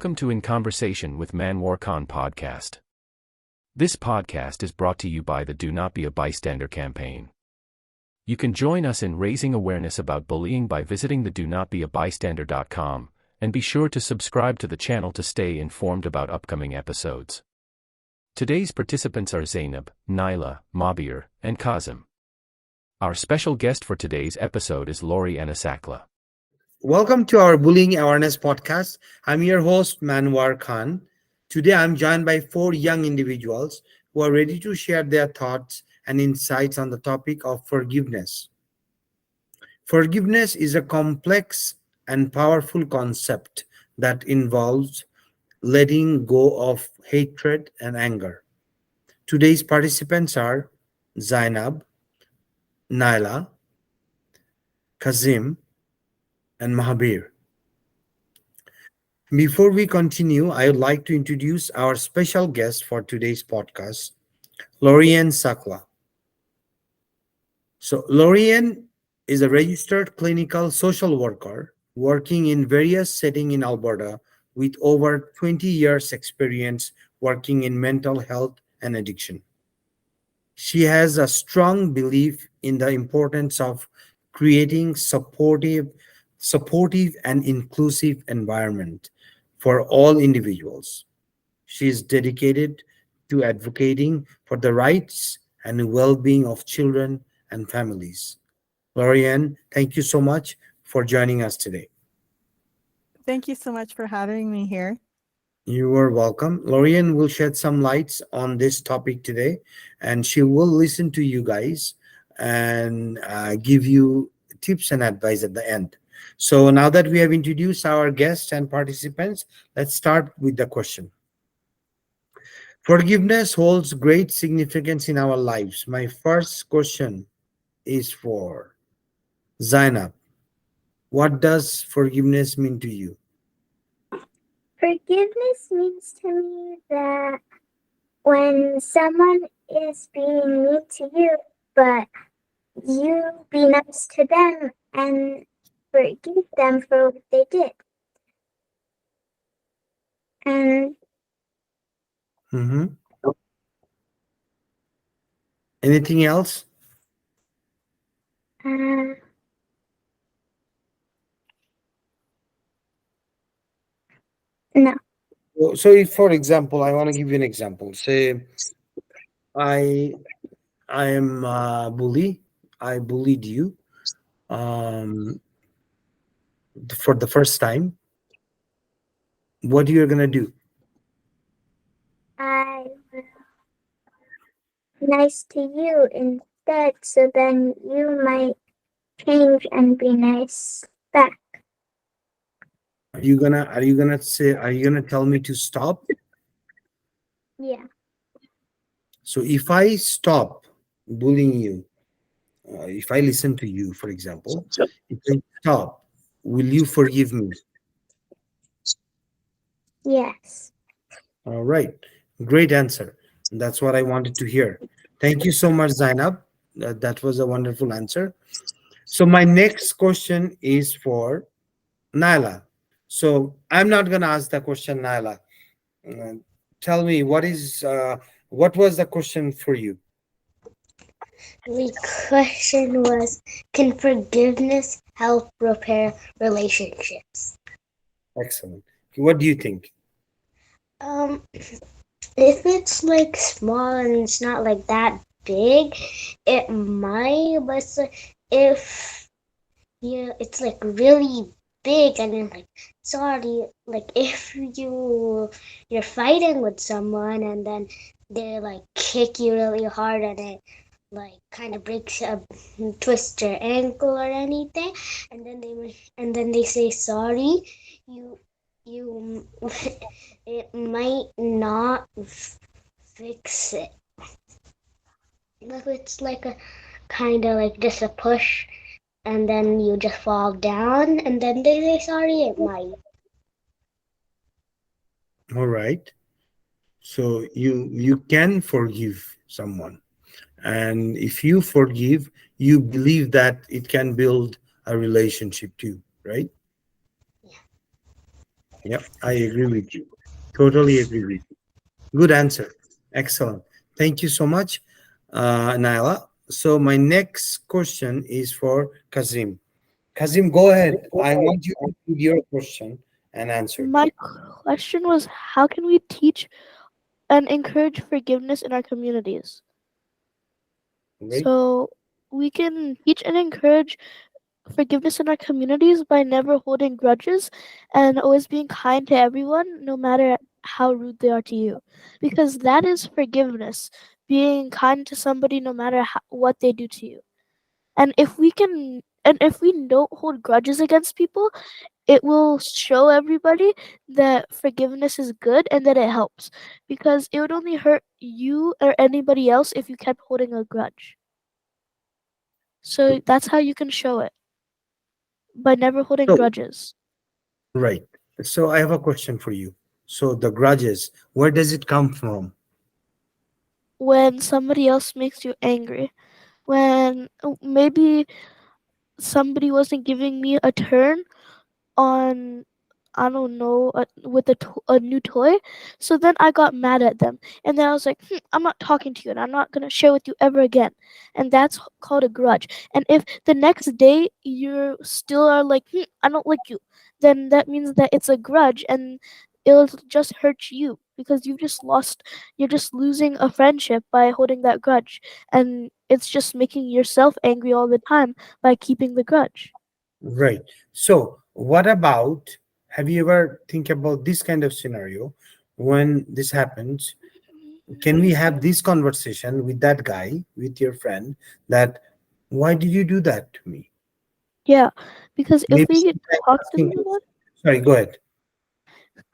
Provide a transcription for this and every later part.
Welcome to In Conversation with MANWAR podcast. This podcast is brought to you by the Do Not Be a Bystander campaign. You can join us in raising awareness about bullying by visiting the donotbeabystander.com, and be sure to subscribe to the channel to stay informed about upcoming episodes. Today's participants are Zainab, Naila, Mabir, and Kazim. Our special guest for today's episode is Lori Anasakla. Welcome to our Bullying Awareness Podcast. I'm your host, Manwar Khan. Today, I'm joined by four young individuals who are ready to share their thoughts and insights on the topic of forgiveness. Forgiveness is a complex and powerful concept that involves letting go of hatred and anger. Today's participants are Zainab, Naila, Kazim, and Mahabir. Before we continue, I would like to introduce our special guest for today's podcast, Lorian Sakla. So, Lorian is a registered clinical social worker working in various settings in Alberta with over 20 years' experience working in mental health and addiction. She has a strong belief in the importance of creating supportive and inclusive environment for all individuals. She is dedicated to advocating for the rights and well-being of children and families. Lorianne, thank you so much for joining us today. Thank you so much for having me here. You are welcome. Lorianne will shed some lights on this topic today, and she will listen to you guys and give you tips and advice at the end. So now that we have introduced our guests and participants, let's start with the question. Forgiveness holds great significance in our lives. My first question is for Zainab. What does forgiveness mean to you? Forgiveness means to me that when someone is being mean to you, but you be nice to them and forgive them for what they did. And Anything else? no. So if, for example, I want to give you an example. Say I am a bully. I bullied you for the first time. What you're gonna do? I will nice to you instead, so then you might change and be nice back. Are you gonna tell me to stop? Yeah. So if I stop bullying you, if I listen to you, for example, if I stop, will you forgive me? Yes. All right. Great answer. That's what I wanted to hear. Thank you so much, Zainab. That was a wonderful answer. So my next question is for Naila. So I'm not going to ask the question, Naila. Uh, Tell me, what was the question for you? The question was, can forgiveness help repair relationships? Excellent. What do you think? If it's like small and it's not like that big, it might, but if it's like really big and then like sorry, like if you're fighting with someone and then they like kick you really hard and it like kind of breaks twist your ankle or anything, and then they say sorry, you it might not fix it. Like it's like a kind of like just a push, and then you just fall down, and then they say sorry. It might. All right. So you can forgive someone. And if you forgive, you believe that it can build a relationship too, right? Yeah. Yep, I agree with you. Totally agree with you. Good answer. Excellent. Thank you so much, Naila. So my next question is for Kazim. Kazim, go ahead. I want you to read your question and answer it. My question was, how can we teach and encourage forgiveness in our communities? Right? So we can teach and encourage forgiveness in our communities by never holding grudges and always being kind to everyone, no matter how rude they are to you. Because that is forgiveness, being kind to somebody no matter what they do to you. And if we don't hold grudges against people, it will show everybody that forgiveness is good and that it helps. Because it would only hurt you or anybody else if you kept holding a grudge. So that's how you can show it, by never holding So, grudges. right. So I have a question for you. So the grudges, where does it come from? When somebody else makes you angry, when maybe somebody wasn't giving me a turn on, I don't know, with a new toy. So then I got mad at them, and then I was like, I'm not talking to you, and I'm not gonna share with you ever again. And that's called a grudge. And if the next day you still are like, I don't like you, then that means that it's a grudge, and it'll just hurt you because you're just losing a friendship by holding that grudge, and it's just making yourself angry all the time by keeping the grudge. Right. So what about, have you ever think about this kind of scenario when this happens? Can we have this conversation with that guy, with your friend, that why did you do that to me? Yeah, because if Maybe we sometimes talk to asking them you, about it, sorry, go ahead.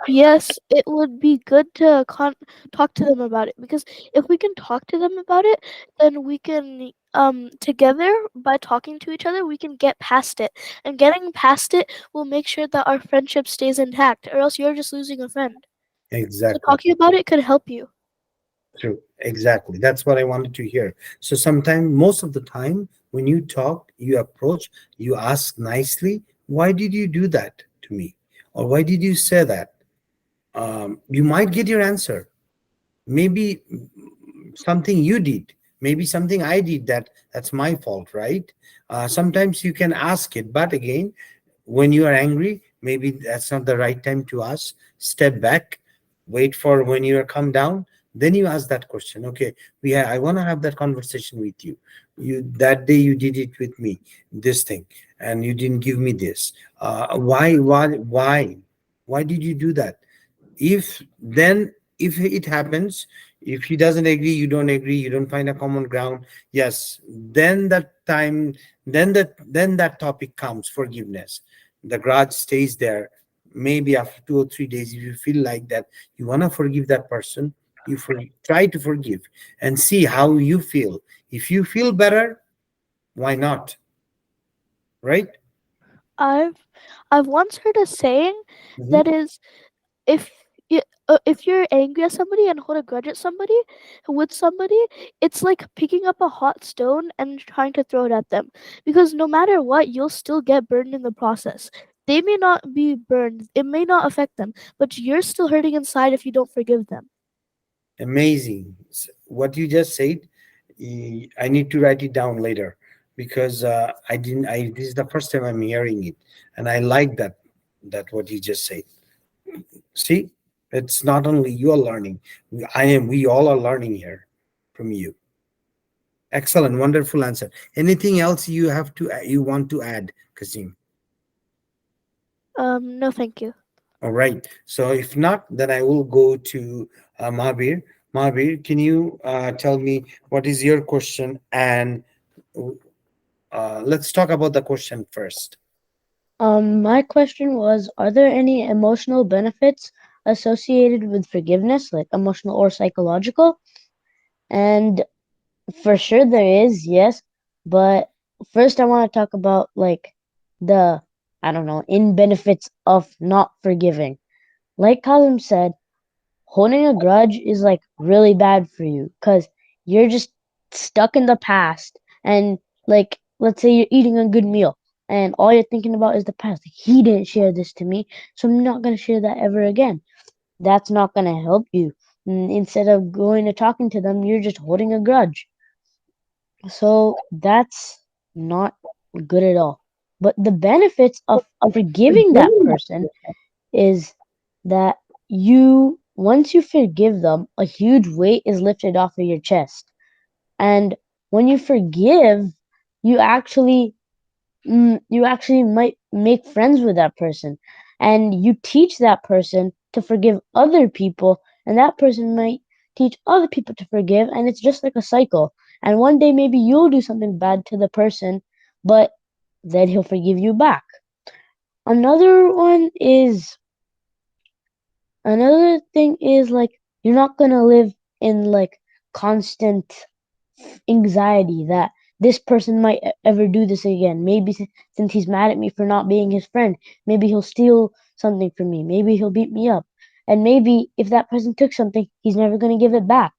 yes, it would be good to talk to them about it. Because if we can talk to them about it, then we can together, by talking to each other, we can get past it. And getting past it will make sure that our friendship stays intact, or else you're just losing a friend. So Exactly. talking about it could help you. True. Exactly. That's what I wanted to hear. So sometimes, most of the time, when you talk, you approach, you ask nicely, why did you do that to me? Or why did you say that? You might get your answer. Maybe something you did, maybe something I did, that's my fault, right? Sometimes you can ask it, but again, when you are angry, maybe that's not the right time to ask. Step back, wait for when you are calm down, then you ask that question. Okay, I want to have that conversation with you. You, that day you did it with me, this thing, and you didn't give me this. Why did you do that? If then, if it happens, if he doesn't agree, you don't agree, you don't find a common ground, yes, then that time, then that topic comes, forgiveness. The grudge stays there. Maybe after 2 or 3 days, if you feel like that you want to forgive that person, try to forgive and see how you feel. If you feel better, why not? Right? I've I've once heard a saying Mhm. that is, if you, if you're angry at somebody and hold a grudge at somebody with somebody, it's like picking up a hot stone and trying to throw it at them, because no matter what, you'll still get burned in the process. They may not be burned, it may not affect them, but you're still hurting inside if you don't forgive them. Amazing. What you just said, I need to write it down later, because I didn't. This is the first time I'm hearing it, and I like that what you just said. See, it's not only you are learning. I am. We all are learning here from you. Excellent, wonderful answer. Anything else you want to add, Kasim? No, thank you. All right. So if not, then I will go to Mahabir. Mahabir, can you tell me what is your question? And let's talk about the question first. My question was, are there any emotional benefits associated with forgiveness, like emotional or psychological? And for sure there is, yes. But first I want to talk about like the, I don't know, in benefits of not forgiving. Like Kazim said, holding a grudge is like really bad for you because you're just stuck in the past. And like, let's say you're eating a good meal. and all you're thinking about is the past. Like, he didn't share this to me, so I'm not gonna share that ever again. That's not gonna help you. Instead of going to talking to them, you're just holding a grudge. So that's not good at all. But the benefits of forgiving that person is that once you forgive them, a huge weight is lifted off of your chest. And when you forgive, you actually you actually might make friends with that person, and you teach that person to forgive other people, and that person might teach other people to forgive, and it's just like a cycle. And one day maybe you'll do something bad to the person, but then he'll forgive you back. Another one is Another thing is, like, you're not gonna live in like constant anxiety that this person might ever do this again. Maybe since he's mad at me for not being his friend, maybe he'll steal something from me. Maybe he'll beat me up. And maybe if that person took something, he's never gonna give it back.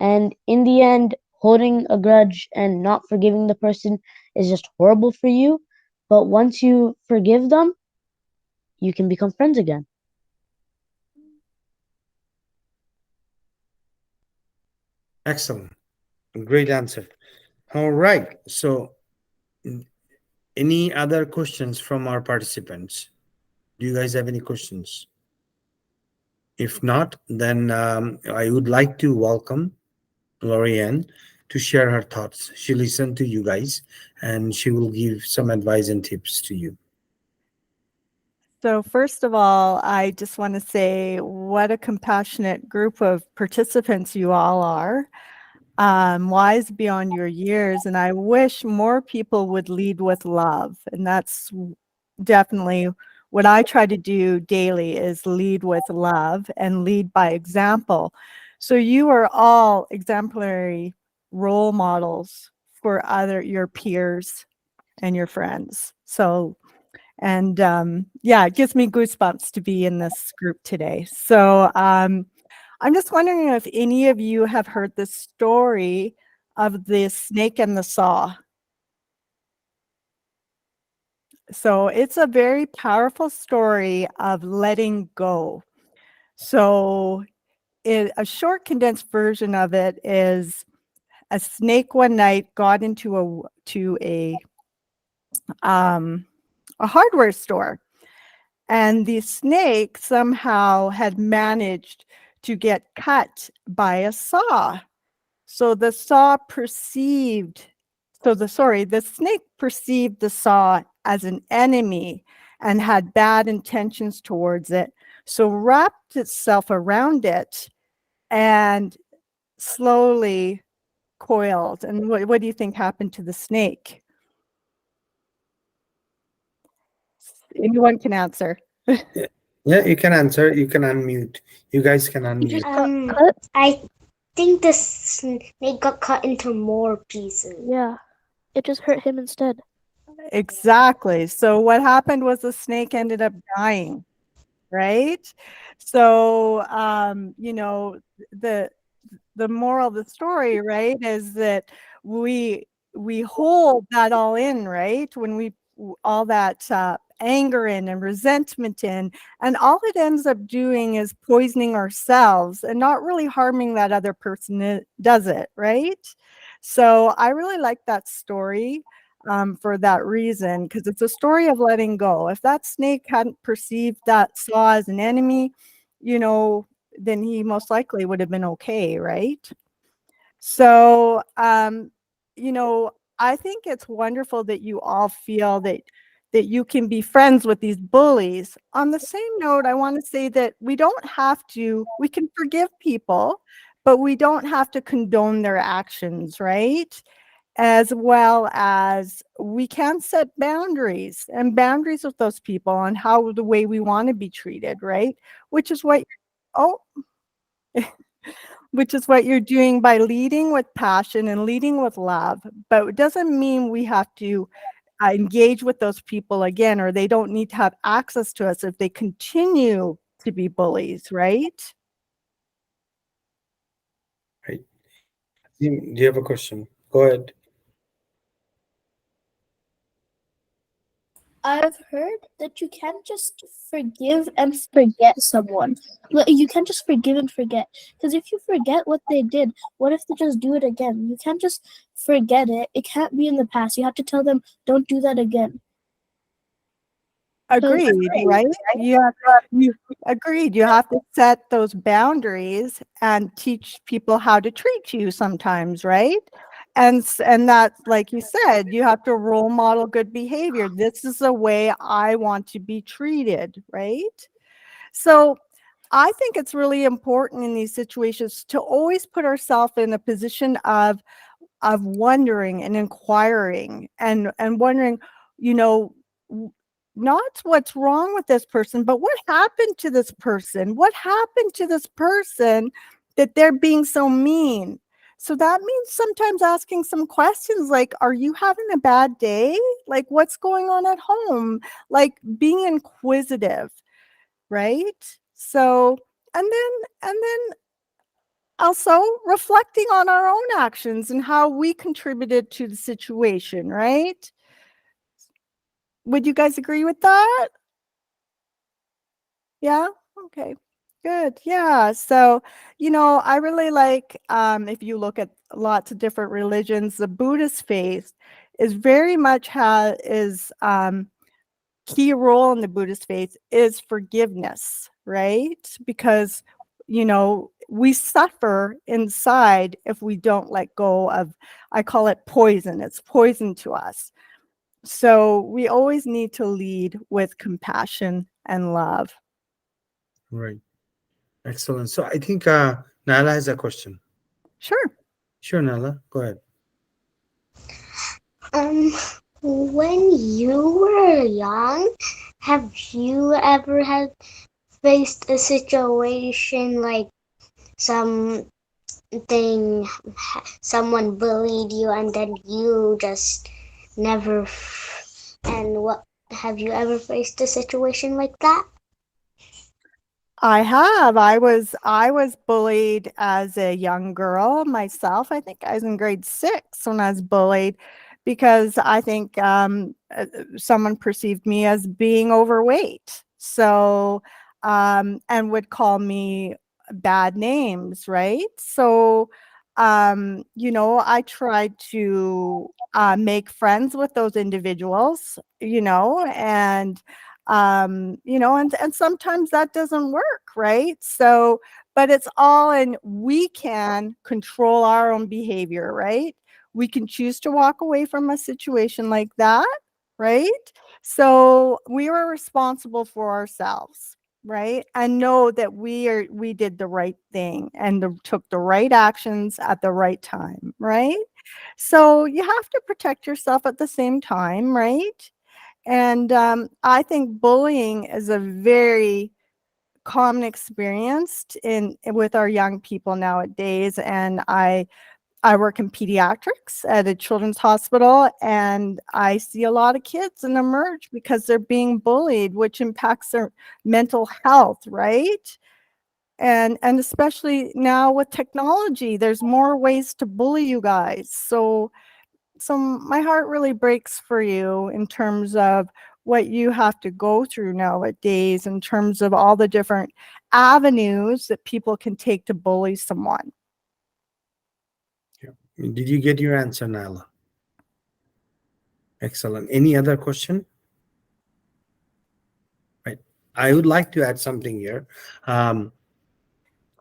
And in the end, holding a grudge and not forgiving the person is just horrible for you. But once you forgive them, you can become friends again. Excellent. Great answer. All right. So, any other questions from our participants? Do you guys have any questions? If not, then I would like to welcome Lorianne to share her thoughts. She listened to you guys and she will give some advice and tips to you. So first of all, I just want to say what a compassionate group of participants you all are. Wise beyond your years, and I wish more people would lead with love. And that's definitely what I try to do daily, is lead with love and lead by example. So you are all exemplary role models for your peers and your friends. So, and yeah, it gives me goosebumps to be in this group today. So I'm just wondering if any of you have heard the story of the snake and the saw. So it's a very powerful story of letting go. So a short condensed version of it is a snake one night got into a hardware store, and the snake somehow had managed to get cut by a saw. So the snake perceived the saw as an enemy and had bad intentions towards it. So wrapped itself around it and slowly coiled. And what do you think happened to the snake? Anyone can answer. Yeah, you can answer. You can unmute. You guys can He just unmute. got cut. I think the snake got cut into more pieces. Yeah, it just hurt him instead. Exactly. So what happened was the snake ended up dying, right? So the the moral of the story, right, is that we hold that all in, right? When we all that anger in and resentment in, and all it ends up doing is poisoning ourselves and not really harming that other person that does it, right? So I really like that story for that reason, because it's a story of letting go. If that snake hadn't perceived that saw as an enemy, you know, then he most likely would have been okay, right? So, I think it's wonderful that you all feel that you can be friends with these bullies. On the same note, I want to say that we can forgive people, but we don't have to condone their actions, right? As well as we can set boundaries with those people on how the way we want to be treated, right? Which is what oh which is what you're doing by leading with passion and leading with love. But it doesn't mean we have to engage with those people again, or they don't need to have access to us if they continue to be bullies, right? Right. Do you have a question? Go ahead. I've heard that you can't just forgive and forget someone. Like, you can't just forgive and forget. Because if you forget what they did, what if they just do it again? You can't just forget it. It can't be in the past. You have to tell them, don't do that again. 'Cause- Agreed, right? You agreed. You have to set those boundaries and teach people how to treat you sometimes, right? And that's like you said, you have to role model good behavior. This is the way I want to be treated, right? So I think it's really important in these situations to always put ourselves in a position of wondering and inquiring and wondering, you know, not what's wrong with this person, but what happened to this person? What happened to this person that they're being so mean? So that means sometimes asking some questions like, are you having a bad day? Like, what's going on at home? Like, being inquisitive, right? So, and then also reflecting on our own actions and how we contributed to the situation, right? Would you guys agree with that? Yeah? Okay. Good. Yeah. So, I really like, if you look at lots of different religions, the Buddhist faith is very much key role in the Buddhist faith is forgiveness, right? Because, we suffer inside if we don't let go of, I call it poison. It's poison to us. So we always need to lead with compassion and love. Right. Excellent. So I think Nala has a question. Sure. Sure, Nala, go ahead. Um, when you were young, have you ever had faced a situation like something, someone bullied you and then you just never, and what, have you ever faced a situation like that? I have. I was bullied as a young girl myself. I think I was in grade 6 when I was bullied because I think someone perceived me as being overweight. So and would call me bad names, right? So I tried to make friends with those individuals, and sometimes that doesn't work, right? So, but it's all in, we can control our own behavior, right? We can choose to walk away from a situation like that, right? So we are responsible for ourselves, right? And know that we did the right thing and took the right actions at the right time, right? So you have to protect yourself at the same time, right? And I think bullying is a very common experience with our young people nowadays. And I work in pediatrics at a children's hospital, and I see a lot of kids and emerge because they're being bullied, which impacts their mental health, right? And especially now with technology, there's more ways to bully you guys. So my heart really breaks for you in terms of what you have to go through nowadays in terms of all the different avenues that people can take to bully someone. Yeah. Did you get your answer, Nala? Excellent. Any other question? Right. I would like to add something here.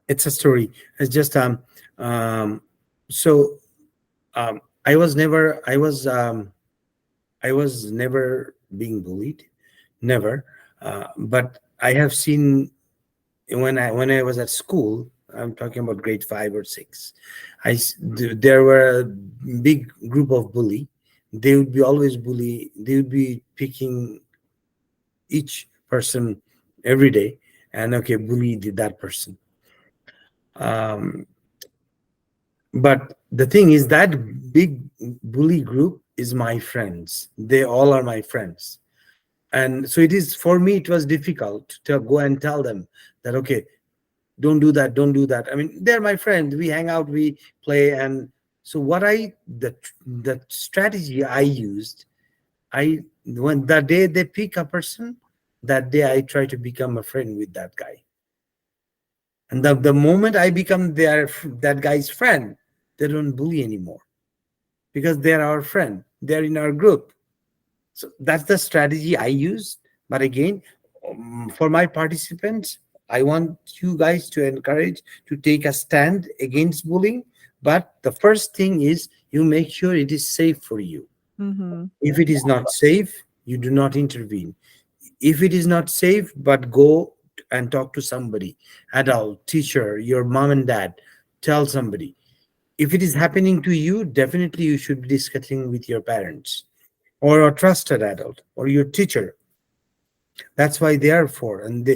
It's a story. It's just um so I was never being bullied, never. But I have seen when I was at school. I'm talking about grade 5 or 6. There were a big group of bully. They would be always bully. They would be picking each person every day, and okay, bully that person. Um, but the thing is that big bully group is my friends. They all are my friends, and so it is for me. It was difficult to go and tell them that okay, don't do that. I mean, they're my friends. We hang out, we play, and so what I the strategy I used When the day they pick a person, that day I try to become a friend with that guy. And the moment I become that guy's friend, they don't bully anymore because they're our friend. They're in our group. So that's the strategy I use. But again, for my participants, I want you guys to encourage to take a stand against bullying. But the first thing is you make sure it is safe for you. Mm-hmm. If it is not safe, you do not intervene. If it is not safe, but go and talk to somebody, adult, teacher, your mom and dad, tell somebody. If it is happening to you, definitely you should be discussing with your parents or a trusted adult or your teacher. That's why they are for, and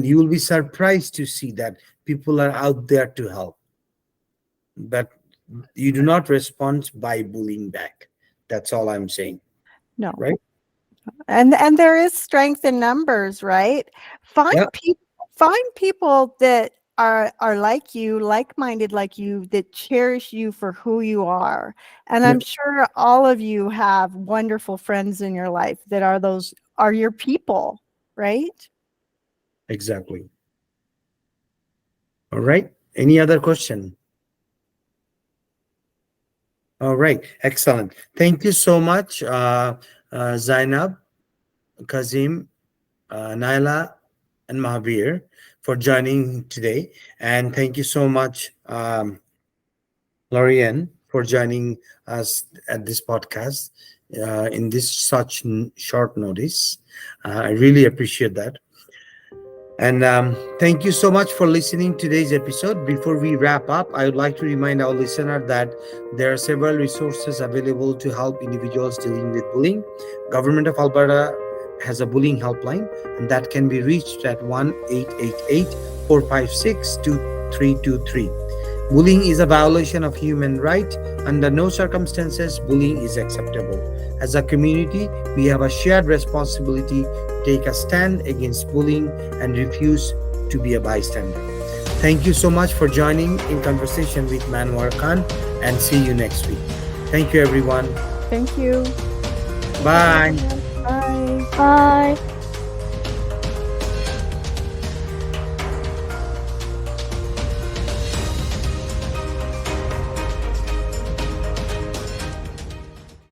you will be surprised to see that people are out there to help. But you do not respond by bullying back. That's all I'm saying, No. right? And there is strength in numbers, right? Find Yeah. people that are like you, like-minded like you, that cherish you for who you are. And I'm Yeah. sure all of you have wonderful friends in your life that are your people, right? Exactly. All right. Any other question? All right. Excellent. Thank you so much, Zainab, Kazim, Naila, and Mahabir for joining today. And thank you so much, Lorian, for joining us at this podcast in this such short notice. I really appreciate that. And thank you so much for listening to today's episode. Before we wrap up, I would like to remind our listener that there are several resources available to help individuals dealing with bullying. Government of Alberta has a bullying helpline, and that can be reached at 1-888-456-2323. Bullying is a violation of human rights. Under no circumstances, bullying is acceptable. As a community, we have a shared responsibility to take a stand against bullying and refuse to be a bystander. Thank you so much for joining in conversation with Manwar Khan, and see you next week. Thank you, everyone. Thank you. Bye. Bye. Bye.